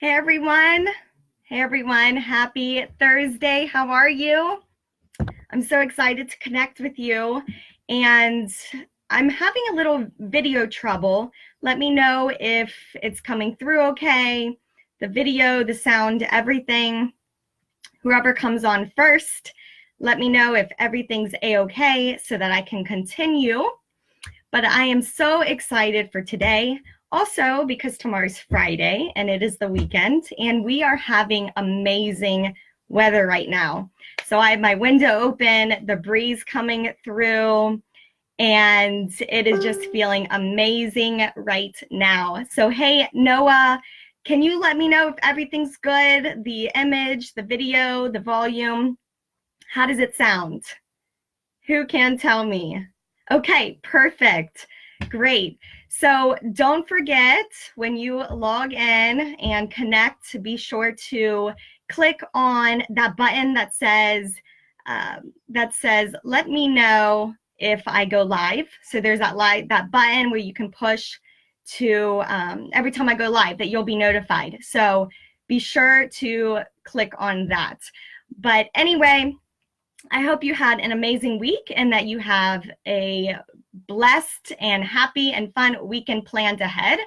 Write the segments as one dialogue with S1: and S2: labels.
S1: Hey everyone. Hey everyone. Happy Thursday. How are you? I'm so excited to connect with you. And I'm having a little video trouble. Let me know if it's coming through okay. The video, the sound, everything. Whoever comes on first, let me know if everything's a-okay so that I can continue. But I am so excited for today. Also, because tomorrow's Friday and it is the weekend, and we are having amazing weather right now. So I have my window open, the breeze coming through, and it is just feeling amazing right now. So, hey, Noah, can you let me know if everything's good? The image, the video, the volume, how does it sound? Who can tell me? Okay, perfect. Great. So don't forget when you log in and connect to be sure to click on that button that says let me know if I go live. So there's that button where you can push to every time I go live that you'll be notified. So be sure to click on that. But anyway, I hope you had an amazing week and that you have a blessed and happy and fun weekend planned ahead.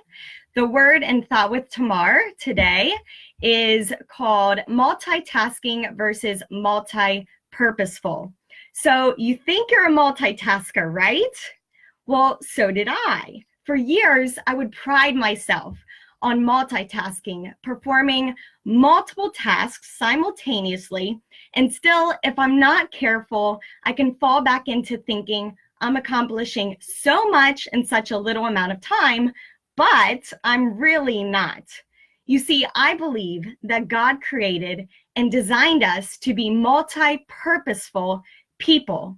S1: The word and thought with Tamar today is called multitasking versus multi-purposeful. So you think you're a multitasker, right? Well, so did I. For years, I would pride myself on multitasking, performing multiple tasks simultaneously. And still, if I'm not careful, I can fall back into thinking I'm accomplishing so much in such a little amount of time, but I'm really not. You see, I believe that God created and designed us to be multi-purposeful people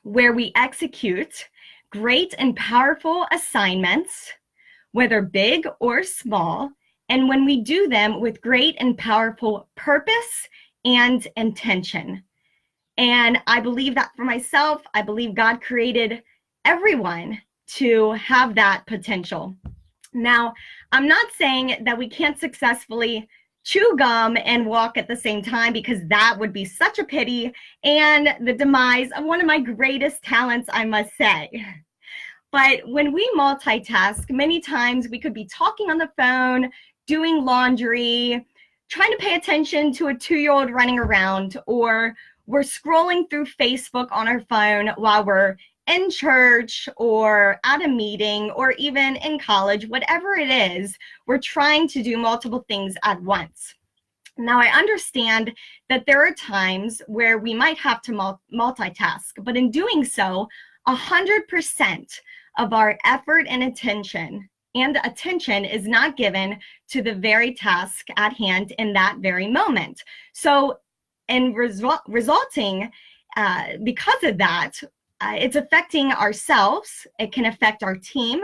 S1: where we execute great and powerful assignments, whether big or small, and when we do them with great and powerful purpose and intention. And I believe that for myself. I believe God created everyone to have that potential. Now, I'm not saying that we can't successfully chew gum and walk at the same time, because that would be such a pity and the demise of one of my greatest talents, I must say. But when we multitask, many times we could be talking on the phone, doing laundry, trying to pay attention to a 2-year-old running around, or we're scrolling through Facebook on our phone while we're in church or at a meeting or even in college. Whatever it is, we're trying to do multiple things at once. Now, I understand that there are times where we might have to multitask, but in doing so, 100% of our effort and attention is not given to the very task at hand in that very moment. So, and resulting, because of that, it's affecting ourselves, it can affect our team,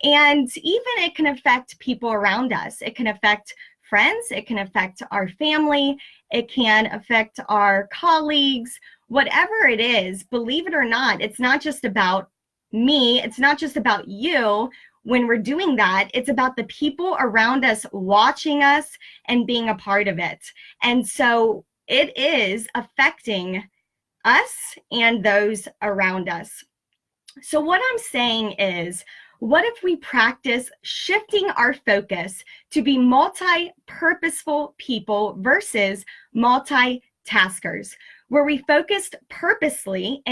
S1: and even it can affect people around us. It can affect friends, it can affect our family, it can affect our colleagues, whatever it is. Believe it or not, it's not just about me, it's not just about you. When we're doing that, it's about the people around us watching us and being a part of it. And so it is affecting us and those around us. So what I'm saying is, what if we practice shifting our focus to be multi-purposeful people versus multitaskers, where we focused purposely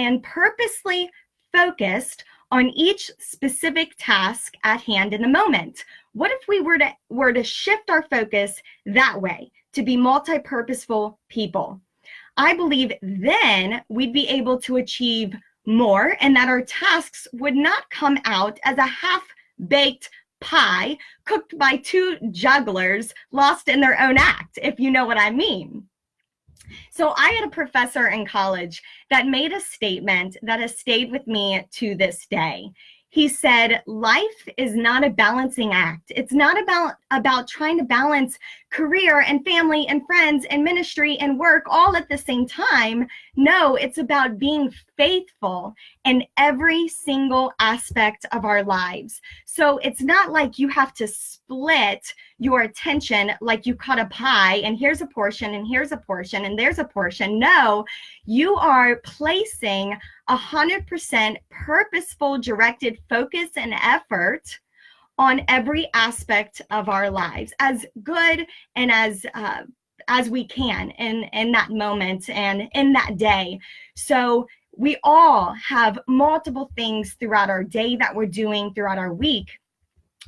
S1: focused on each specific task at hand in the moment? What if we were to shift our focus that way, to be multi-purposeful people? I believe then we'd be able to achieve more, and that our tasks would not come out as a half-baked pie cooked by two jugglers lost in their own act, if you know what I mean. So I had a professor in college that made a statement that has stayed with me to this day. He said, life is not a balancing act. It's not about trying to balance career and family and friends and ministry and work all at the same time. No, it's about being faithful in every single aspect of our lives. So it's not like you have to split your attention like you cut a pie and here's a portion and here's a portion and there's a portion. No, you are placing 100% purposeful, directed focus and effort on every aspect of our lives, as good and as we can in that moment and in that day. So we all have multiple things throughout our day that we're doing throughout our week.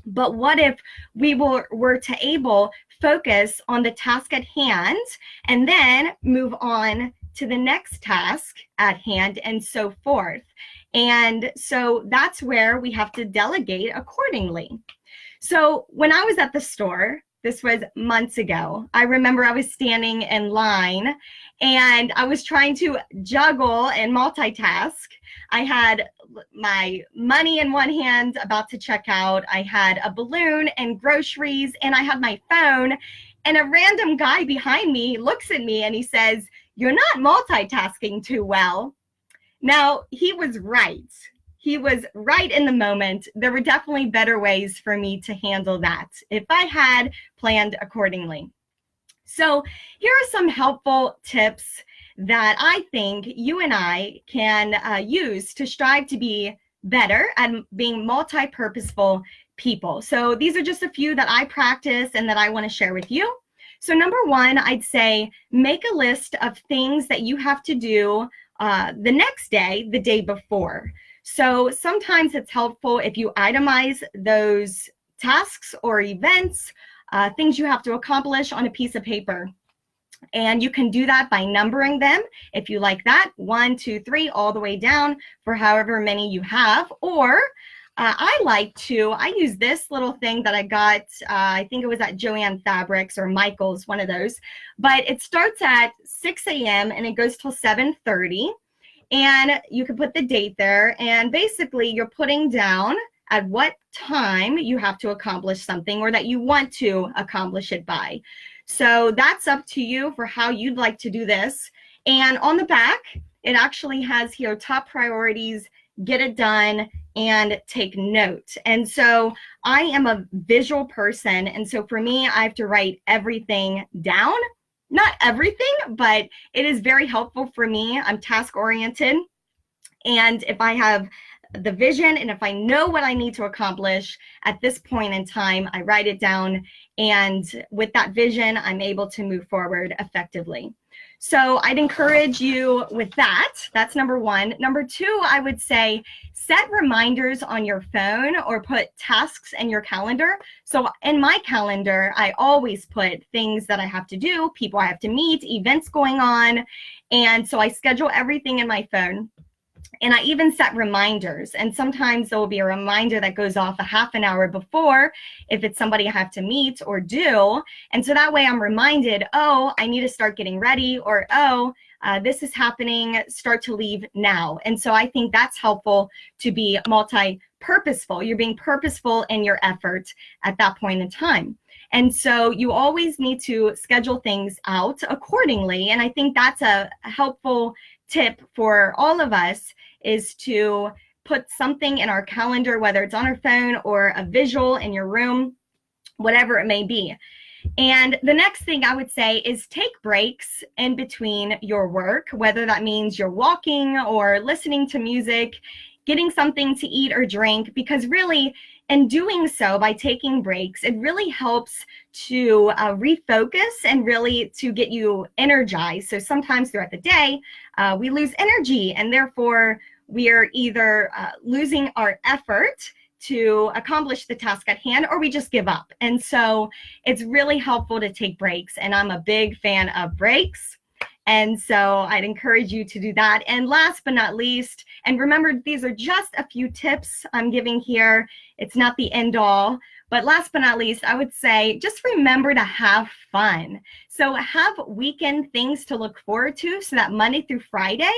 S1: But what if we were to able focus on the task at hand and then move on to the next task at hand and so forth? And so that's where we have to delegate accordingly. So when I was at the store, this was months ago, I remember I was standing in line and I was trying to juggle and multitask. I had my money in one hand about to check out. I had a balloon and groceries and I had my phone, and a random guy behind me looks at me and he says, "You're not multitasking too well." Now, he was right. He was right in the moment. There were definitely better ways for me to handle that if I had planned accordingly. So here are some helpful tips that I think you and I can use to strive to be better at being multi-purposeful people. So these are just a few that I practice and that I want to share with you. So number one, I'd say make a list of things that you have to do the next day, the day before. So sometimes it's helpful if you itemize those tasks or events, things you have to accomplish on a piece of paper. And you can do that by numbering them if you like that, 1, 2, 3, all the way down for however many you have. Or I use this little thing that I got, I think it was at Joann Fabrics or Michael's, one of those. But it starts at 6 a.m. and it goes till 7:30. And you can put the date there. And basically, you're putting down at what time you have to accomplish something or that you want to accomplish it by. So that's up to you for how you'd like to do this. And on the back, it actually has here top priorities, get it done, and take note. And so I am a visual person. And so for me, I have to write everything down. Not everything, but it is very helpful for me. I'm task oriented. And if I have the vision and if I know what I need to accomplish at this point in time, I write it down. And with that vision, I'm able to move forward effectively. So I'd encourage you with that. That's number one. Number two, I would say set reminders on your phone or put tasks in your calendar. So in my calendar, I always put things that I have to do, people I have to meet, events going on. And so I schedule everything in my phone. And I even set reminders. And sometimes there will be a reminder that goes off a half an hour before if it's somebody I have to meet or do. And so that way I'm reminded, oh, I need to start getting ready, or, oh, this is happening, start to leave now. And so I think that's helpful to be multi-purposeful. You're being purposeful in your effort at that point in time. And so you always need to schedule things out accordingly. And I think that's a helpful tip for all of us, is to put something in our calendar, whether it's on our phone or a visual in your room, whatever it may be. And the next thing I would say is take breaks in between your work, whether that means you're walking or listening to music, getting something to eat or drink, because really, in doing so, by taking breaks, it really helps to refocus and really to get you energized. So sometimes throughout the day, we lose energy, and therefore we are either losing our effort to accomplish the task at hand, or we just give up. And so it's really helpful to take breaks, and I'm a big fan of breaks. And so I'd encourage you to do that. And last but not least, and remember, these are just a few tips I'm giving here. It's not the end all. But last but not least, I would say just remember to have fun. So have weekend things to look forward to, so that Monday through Friday,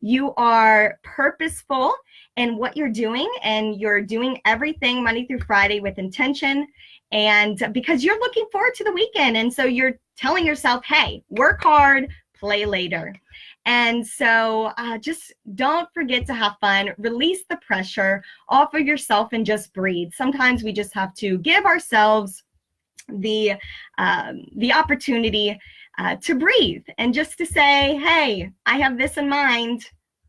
S1: you are purposeful in what you're doing, and you're doing everything Monday through Friday with intention. And because you're looking forward to the weekend. And so you're telling yourself, hey, work hard, play later. And so just don't forget to have fun, release the pressure off of yourself and just breathe. Sometimes we just have to give ourselves the opportunity to breathe and just to say, hey, I have this in mind,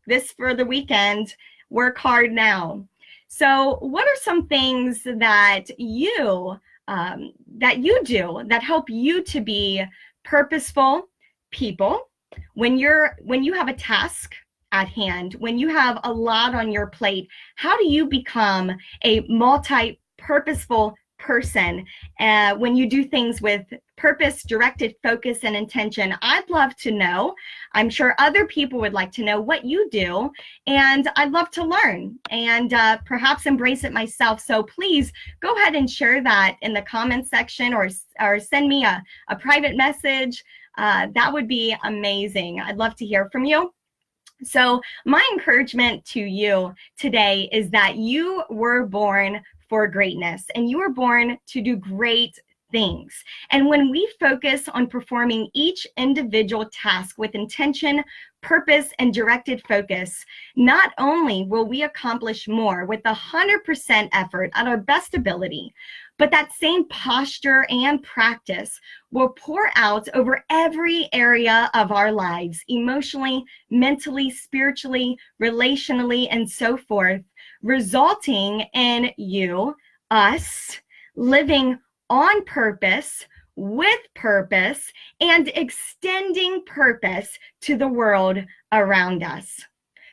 S1: this for the weekend, work hard now. So what are some things that you do that help you to be purposeful people when you have a task at hand, when you have a lot on your plate? How do you become a multi-purposeful person when you do things with purpose, directed focus, and intention? I'd love to know. I'm sure other people would like to know what you do, and I'd love to learn and perhaps embrace it myself. So please go ahead and share that in the comments section, or send me a private message. That would be amazing. I'd love to hear from you. So my encouragement to you today is that you were born for greatness, and you were born to do great things. And when we focus on performing each individual task with intention, purpose, and directed focus, not only will we accomplish more with 100% effort at our best ability, but that same posture and practice will pour out over every area of our lives, emotionally, mentally, spiritually, relationally, and so forth, resulting in us, living on purpose, with purpose, and extending purpose to the world around us.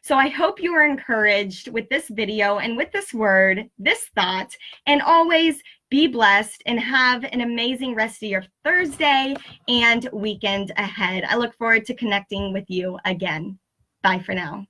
S1: So I hope you are encouraged with this video and with this word, this thought, and always be blessed and have an amazing rest of your Thursday and weekend ahead. I look forward to connecting with you again. Bye for now.